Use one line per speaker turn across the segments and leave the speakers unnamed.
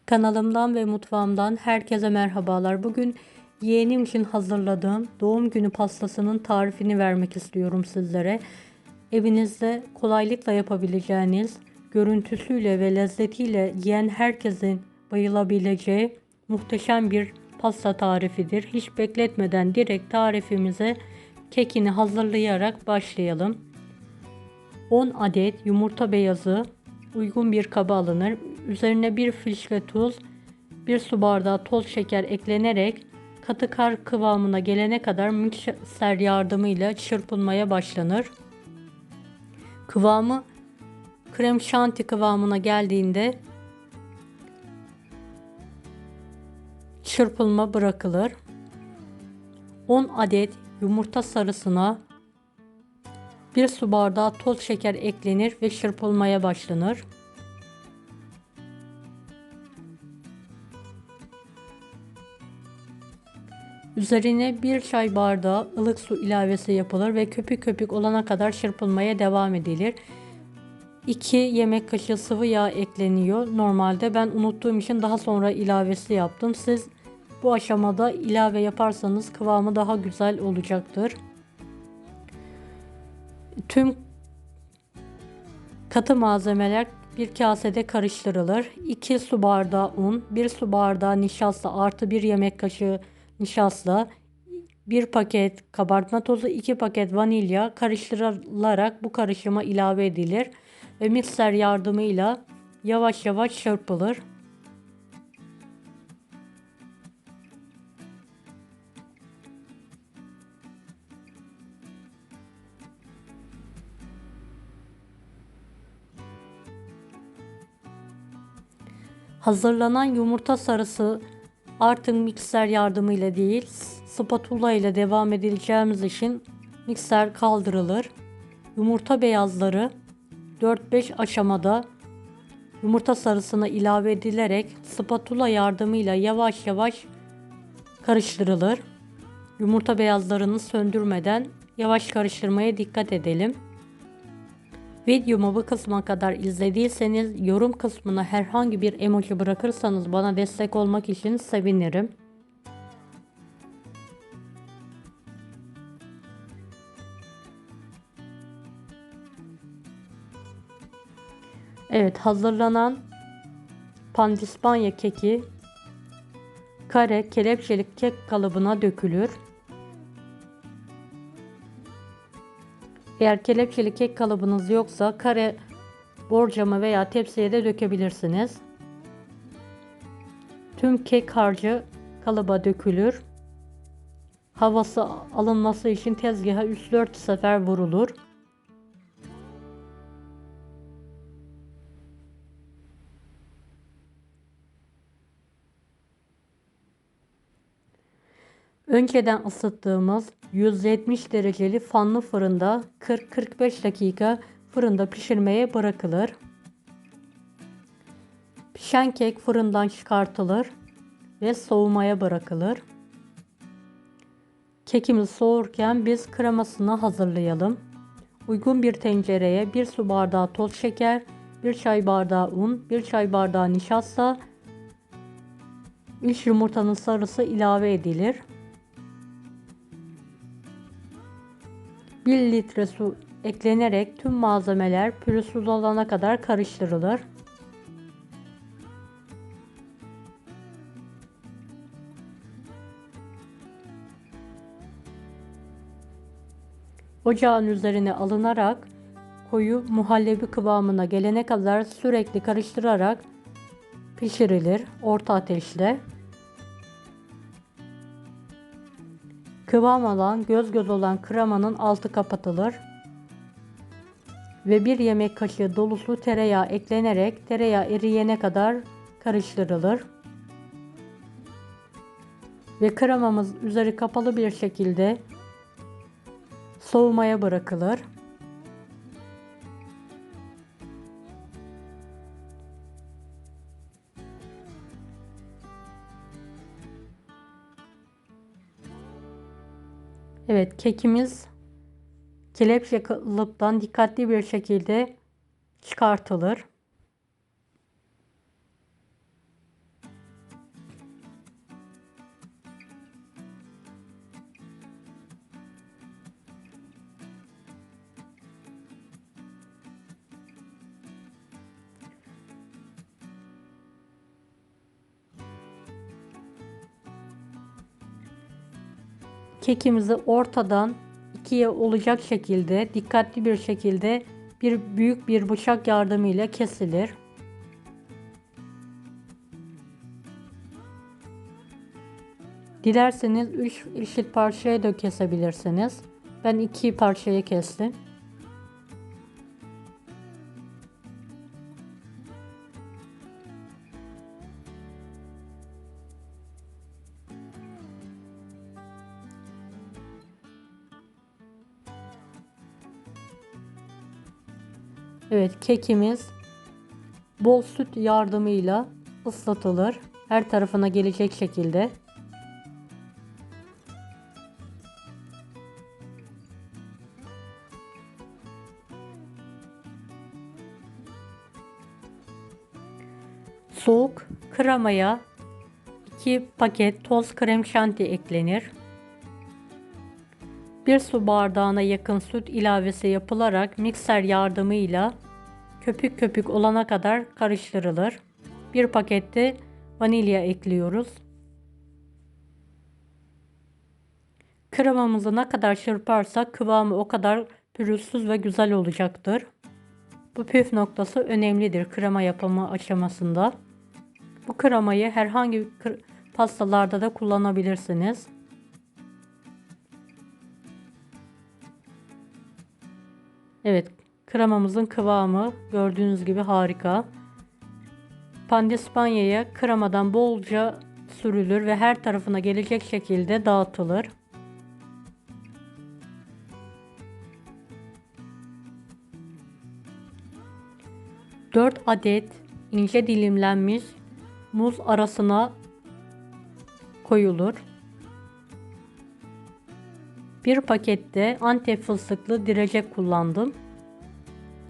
Kanalımdan ve mutfağımdan herkese merhabalar. Bugün yeğenim için hazırladığım doğum günü pastasının tarifini vermek istiyorum sizlere. Evinizde kolaylıkla yapabileceğiniz, görüntüsüyle ve lezzetiyle yiyen herkesin bayılabileceği muhteşem bir pasta tarifidir. Hiç bekletmeden direkt tarifimize kekini hazırlayarak başlayalım. 10 adet yumurta beyazı uygun bir kaba alınır. Üzerine bir fiske tuz, 1 su bardağı toz şeker eklenerek katı kar kıvamına gelene kadar mikser yardımıyla çırpılmaya başlanır. Kıvamı krem şanti kıvamına geldiğinde çırpılma bırakılır. 10 adet yumurta sarısına 1 su bardağı toz şeker eklenir ve çırpılmaya başlanır. Üzerine 1 çay bardağı ılık su ilavesi yapılır ve köpük köpük olana kadar çırpılmaya devam edilir. 2 yemek kaşığı sıvı yağ ekleniyor. Normalde ben unuttuğum için daha sonra ilavesi yaptım. Siz bu aşamada ilave yaparsanız kıvamı daha güzel olacaktır. Tüm katı malzemeler bir kasede karıştırılır. 2 su bardağı un, 1 su bardağı nişasta artı 1 yemek kaşığı nişasta, 1 paket kabartma tozu, 2 paket vanilya karıştırılarak bu karışıma ilave edilir ve mikser yardımıyla yavaş yavaş çırpılır. Hazırlanan yumurta sarısı artık mikser yardımıyla değil, spatula ile devam edileceğimiz için mikser kaldırılır. Yumurta beyazları 4-5 aşamada yumurta sarısına ilave edilerek spatula yardımıyla yavaş yavaş karıştırılır. Yumurta beyazlarını söndürmeden yavaş karıştırmaya dikkat edelim. Videomu bu kısma kadar izlediyseniz yorum kısmına herhangi bir emoji bırakırsanız bana destek olmak için sevinirim. Evet, hazırlanan pandispanya keki kare kelepçelik kek kalıbına dökülür. Eğer kelepçeli kek kalıbınız yoksa kare borcama veya tepsiye de dökebilirsiniz. Tüm kek harcı kalıba dökülür. Havası alınması için tezgaha 3-4 sefer vurulur. Önceden ısıttığımız 170 dereceli fanlı fırında 40-45 dakika fırında pişirmeye bırakılır. Pişen kek fırından çıkartılır ve soğumaya bırakılır. Kekimiz soğurken biz kremasını hazırlayalım. Uygun bir tencereye 1 su bardağı toz şeker, 1 çay bardağı un, 1 çay bardağı nişasta, 3 yumurtanın sarısı ilave edilir. 1 litre su eklenerek tüm malzemeler pürüzsüz olana kadar karıştırılır. Ocağın üzerine alınarak koyu muhallebi kıvamına gelene kadar sürekli karıştırarak pişirilir orta ateşte. Kıvam alan, göz göz olan kremanın altı kapatılır ve 1 yemek kaşığı dolusu tereyağı eklenerek tereyağı eriyene kadar karıştırılır. Ve kremamız üzeri kapalı bir şekilde soğumaya bırakılır. Evet, kekimiz kelepçe kalıptan dikkatli bir şekilde çıkartılır. Kekimizi ortadan ikiye olacak şekilde dikkatli bir şekilde büyük bir bıçak yardımıyla kesilir. Dilerseniz 3 eşit parçaya da kesebilirsiniz. Ben 2 parçaya kestim. Evet, kekimiz bol süt yardımıyla ıslatılır. Her tarafına gelecek şekilde. Soğuk kremaya 2 paket toz krem şanti eklenir. 1 su bardağına yakın süt ilavesi yapılarak mikser yardımıyla köpük köpük olana kadar karıştırılır. 1 pakette vanilya ekliyoruz. Kremamızı ne kadar çırparsak kıvamı o kadar pürüzsüz ve güzel olacaktır. Bu püf noktası önemlidir krema yapımı aşamasında. Bu kremayı herhangi bir pastalarda da kullanabilirsiniz. Evet, kremamızın kıvamı gördüğünüz gibi harika. Pandispanya'ya kremadan bolca sürülür ve her tarafına gelecek şekilde dağıtılır. Dört adet ince dilimlenmiş muz arasına koyulur. Bir pakette Antep fıstıklı direce kullandım.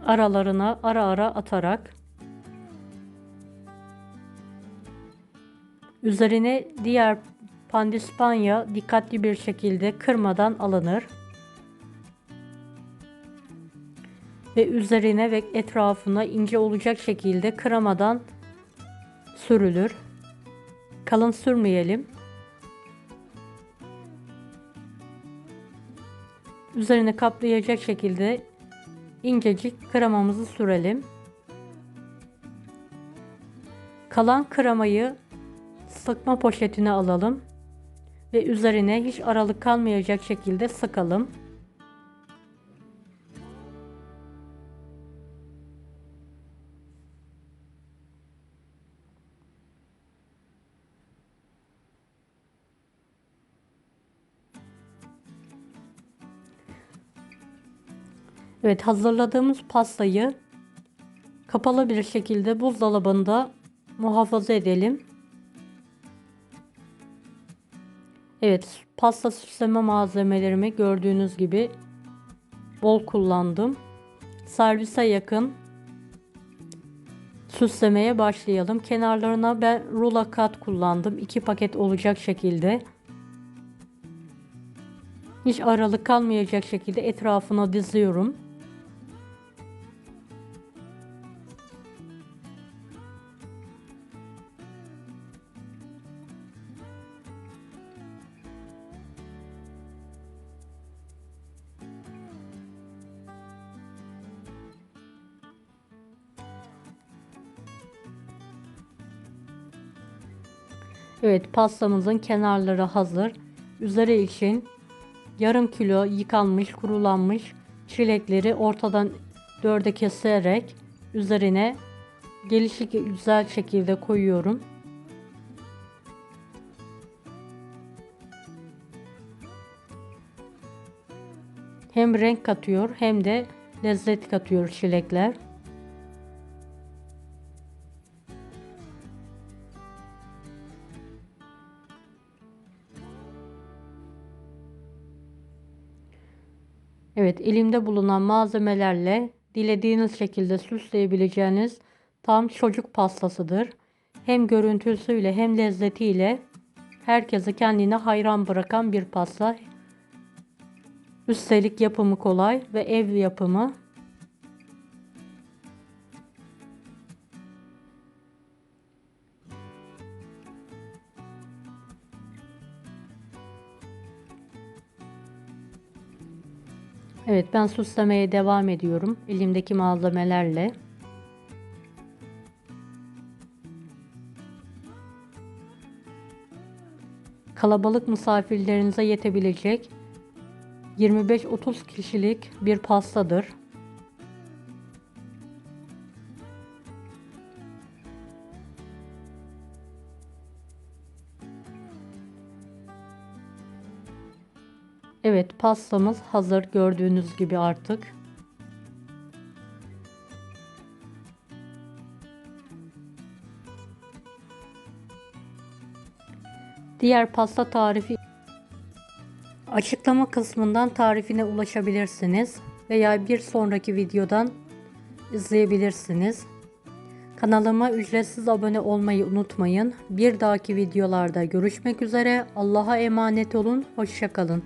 Aralarına ara ara atarak üzerine diğer pandispanya dikkatli bir şekilde kırmadan alınır. Ve üzerine ve etrafına ince olacak şekilde kremadan sürülür. Kalın sürmeyelim. Üzerine kaplayacak şekilde incecik kremamızı sürelim. Kalan kremayı sıkma poşetine alalım ve üzerine hiç aralık kalmayacak şekilde sıkalım. Evet, hazırladığımız pastayı kapalı bir şekilde buzdolabında muhafaza edelim. Evet, pasta süsleme malzemelerimi gördüğünüz gibi bol kullandım. Servise yakın süslemeye başlayalım. Kenarlarına ben rulo kat kullandım. 2 paket olacak şekilde. Hiç aralık kalmayacak şekilde etrafına diziyorum. Evet, pastamızın kenarları hazır. Üzeri için yarım kilo yıkanmış, kurulanmış çilekleri ortadan 4'e keserek üzerine gelişik güzel şekilde koyuyorum. Hem renk katıyor hem de lezzet katıyor çilekler. Evet, elimde bulunan malzemelerle dilediğiniz şekilde süsleyebileceğiniz tam çocuk pastasıdır. Hem görüntüsüyle hem lezzetiyle herkesi kendine hayran bırakan bir pasta. Üstelik yapımı kolay ve ev yapımı. Evet, ben süslemeye devam ediyorum elimdeki malzemelerle. Kalabalık misafirlerinize yetebilecek 25-30 kişilik bir pastadır. Evet, pastamız hazır gördüğünüz gibi artık. Diğer pasta tarifi açıklama kısmından tarifine ulaşabilirsiniz veya bir sonraki videodan izleyebilirsiniz. Kanalıma ücretsiz abone olmayı unutmayın. Bir dahaki videolarda görüşmek üzere. Allah'a emanet olun. Hoşça kalın.